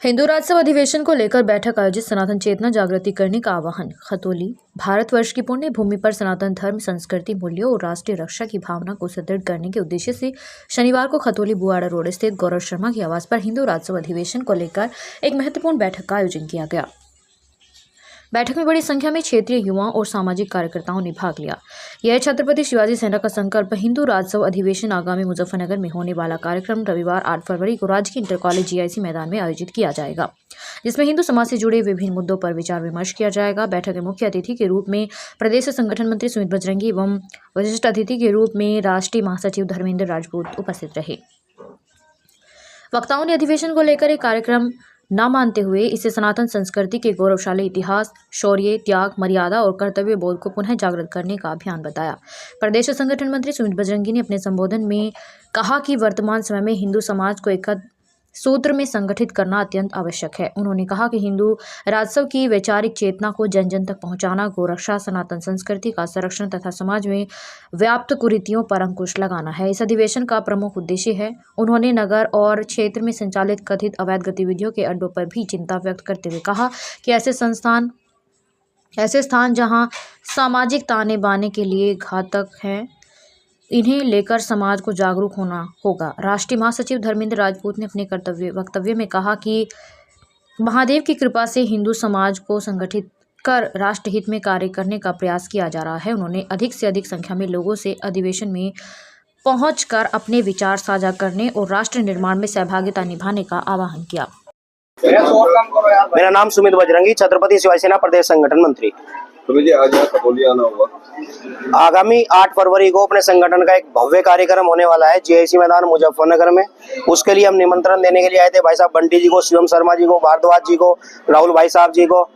हिंदू राज्यसभा अधिवेशन को लेकर बैठक आयोजित, सनातन चेतना जागृति करने का आह्वान। खतौली। भारतवर्ष की पुण्य भूमि पर सनातन धर्म, संस्कृति, मूल्यों और राष्ट्रीय रक्षा की भावना को सुदृढ़ करने के उद्देश्य से शनिवार को खतौली बुआड़ा रोड स्थित गौरव शर्मा के आवास पर हिंदू राज्यसभा अधिवेशन को लेकर एक महत्वपूर्ण बैठक का आयोजन किया गया। बैठक में बड़ी संख्या में क्षेत्रीय युवाओं और सामाजिक कार्यकर्ताओं ने भाग लिया। यह छत्रपति शिवाजी सेना का संकल्प हिंदू राज्यसभा अधिवेशन आगामी मुजफ्फरनगर में होने वाला कार्यक्रम रविवार 8 फरवरी को राजकीय इंटर कॉलेज GIC मैदान में आयोजित किया जाएगा, जिसमें हिंदू समाज से जुड़े विभिन्न मुद्दों पर विचार विमर्श किया जाएगा। बैठक में मुख्य अतिथि के रूप में प्रदेश संगठन मंत्री सुमित बजरंगी एवं विशिष्ट अतिथि के रूप में राष्ट्रीय महासचिव धर्मेंद्र राजपूत उपस्थित रहे। वक्ताओं ने अधिवेशन को लेकर एक कार्यक्रम न मानते हुए इसे सनातन संस्कृति के गौरवशाली इतिहास, शौर्य, त्याग, मर्यादा और कर्तव्य बोध को पुनः जागृत करने का अभियान बताया। प्रदेश संगठन मंत्री सुमित बजरंगी ने अपने संबोधन में कहा कि वर्तमान समय में हिंदू समाज को एक सूत्र में संगठित करना अत्यंत आवश्यक है। उन्होंने कहा कि हिंदू राज्यसभा की वैचारिक चेतना को जन जन तक पहुंचाना, गोरक्षा, सनातन संस्कृति का संरक्षण तथा समाज में व्याप्त कुरीतियों पर अंकुश लगाना है। इस अधिवेशन का प्रमुख उद्देश्य है। उन्होंने नगर और क्षेत्र में संचालित कथित अवैध गतिविधियों के अड्डों पर भी चिंता व्यक्त करते हुए कहा कि ऐसे स्थान जहां सामाजिक ताने बाने के लिए घातक हैं, इन्हें लेकर समाज को जागरूक होना होगा। राष्ट्रीय महासचिव धर्मेंद्र राजपूत ने अपने वक्तव्य में कहा कि महादेव की कृपा से हिंदू समाज को संगठित कर राष्ट्रहित में कार्य करने का प्रयास किया जा रहा है। उन्होंने अधिक से अधिक संख्या में लोगों से अधिवेशन में पहुंचकर अपने विचार साझा करने और राष्ट्र निर्माण में सहभागिता निभाने का आह्वान किया। मेरा नाम सुमित बजरंगी, छत्रपति शिवाजी सेना प्रदेश संगठन मंत्री। तो जी आज यहाँ खतौली आना हुआ। आगामी 8 फरवरी को अपने संगठन का एक भव्य कार्यक्रम होने वाला है GIC मैदान मुजफ्फरनगर में। उसके लिए हम निमंत्रण देने के लिए आए थे भाई साहब बंटी जी को, शिवम शर्मा जी को, भारद्वाज जी को, राहुल भाई साहब जी को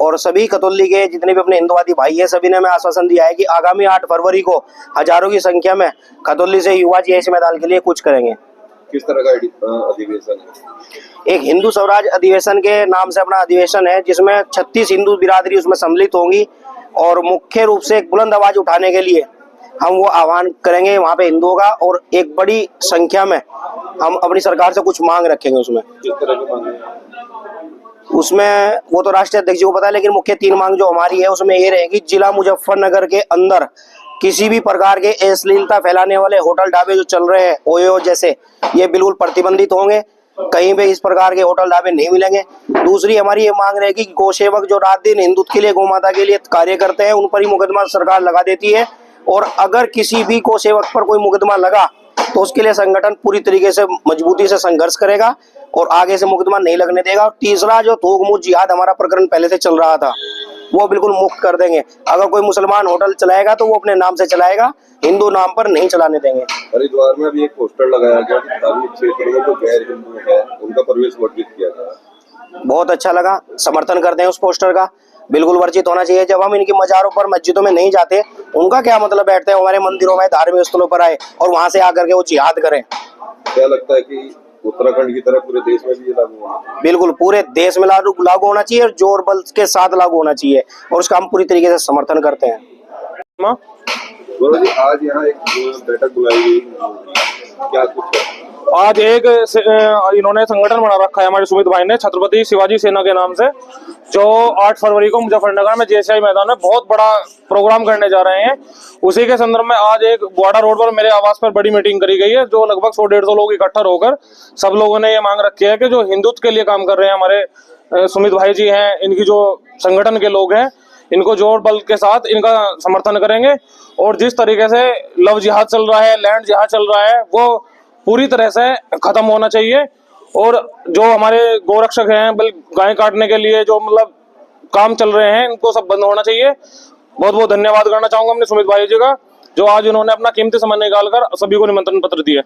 और सभी खतौली के जितने भी अपने हिंदुवादी भाई है, सभी ने हमें आश्वासन दिया है कि आगामी 8 फरवरी को हजारों की संख्या में खतौली से युवा GIC मैदान के लिए कुछ करेंगे। किस तरह का अधिवेशन है? एक हिंदू स्वराज अधिवेशन के नाम से अपना अधिवेशन है, जिसमें 36 हिंदू बिरादरी उसमें सम्मिलित होंगी और मुख्य रूप से एक बुलंद आवाज उठाने के लिए हम वो आह्वान करेंगे वहाँ पे हिंदुओं का, और एक बड़ी संख्या में हम अपनी सरकार से कुछ मांग रखेंगे। किस तरह की मांग? उसमें वो तो राष्ट्रीय अध्यक्ष जी को पता है, लेकिन मुख्य 3 मांग जो हमारी है उसमें ये रहेगी, जिला मुजफ्फरनगर के अंदर किसी भी प्रकार के अश्लीलता फैलाने वाले होटल ढाबे जो चल रहे हैं ओयो जैसे, ये बिल्कुल प्रतिबंधित होंगे। कहीं पे इस प्रकार के होटल ढाबे नहीं मिलेंगे। दूसरी हमारी ये मांग रहेगी कि गौसेवक जो रात दिन हिंदुत्व के लिए, गौ माता के लिए कार्य करते हैं, उन पर ही मुकदमा सरकार लगा देती है, और अगर किसी भी गौसेवक पर कोई मुकदमा लगा तो उसके लिए संगठन पूरी तरीके से मजबूती से संघर्ष करेगा और आगे से मुकदमा नहीं लगने देगा। और तीसरा जो थोक मूठ जिहाद हमारा प्रकरण पहले से चल रहा था, वो बिल्कुल मुक्त कर देंगे। अगर कोई मुसलमान होटल चलाएगा तो वो अपने नाम से चलाएगा, हिंदू नाम पर नहीं चलाने देंगे। हरिद्वार में अभी एक पोस्टर लगाया गया कि धार्मिक क्षेत्र में जो गैर हिंदू है उनका प्रवेश वर्जित किया गया। बहुत अच्छा लगा, समर्थन करते हैं उस पोस्टर का, बिल्कुल वर्जित होना चाहिए। जब हम इनकी मजारों पर, मस्जिदों में नहीं जाते, उनका क्या मतलब बैठते हैं हमारे मंदिरों में, धार्मिक स्थलों पर आए और वहां से आकर के वो जिहाद करें। क्या लगता है कि उत्तराखंड की तरह पूरे देश में भी ये लागू होना? बिल्कुल पूरे देश में लागू होना चाहिए और जोर बल के साथ लागू होना चाहिए, और उसका हम पूरी तरीके से समर्थन करते हैं। जी आज यहाँ एक बैठक बुलाई गई, क्या कुछ है? आज एक इन्होंने संगठन बना रखा है हमारे सुमित भाई ने, छत्रपति शिवाजी सेना के नाम से, जो 8 फरवरी को मुजफ्फरनगर में GIC मैदान में बहुत बड़ा प्रोग्राम करने जा रहे हैं। उसी के संदर्भ में आज एक बुआड़ा रोड पर मेरे आवास पर बड़ी मीटिंग करी गई है, जो लगभग 100-150 लोग इकट्ठा होकर सब लोगों ने ये मांग रखी है कि जो हिंदुत्व के लिए काम कर रहे हैं हमारे सुमित भाई जी हैं, इनकी जो संगठन के लोग हैं, इनको जोर बल के साथ इनका समर्थन करेंगे। और जिस तरीके से लव जिहाद चल रहा है, लैंड जिहाद चल रहा है, वो पूरी तरह से खत्म होना चाहिए। और जो हमारे गोरक्षक हैं, गाय काटने के लिए जो मतलब काम चल रहे हैं, इनको सब बंद होना चाहिए। बहुत बहुत धन्यवाद करना चाहूंगा अपने सुमित भाई जी का, जो आज इन्होंने अपना कीमती समय निकालकर सभी को निमंत्रण पत्र दिया।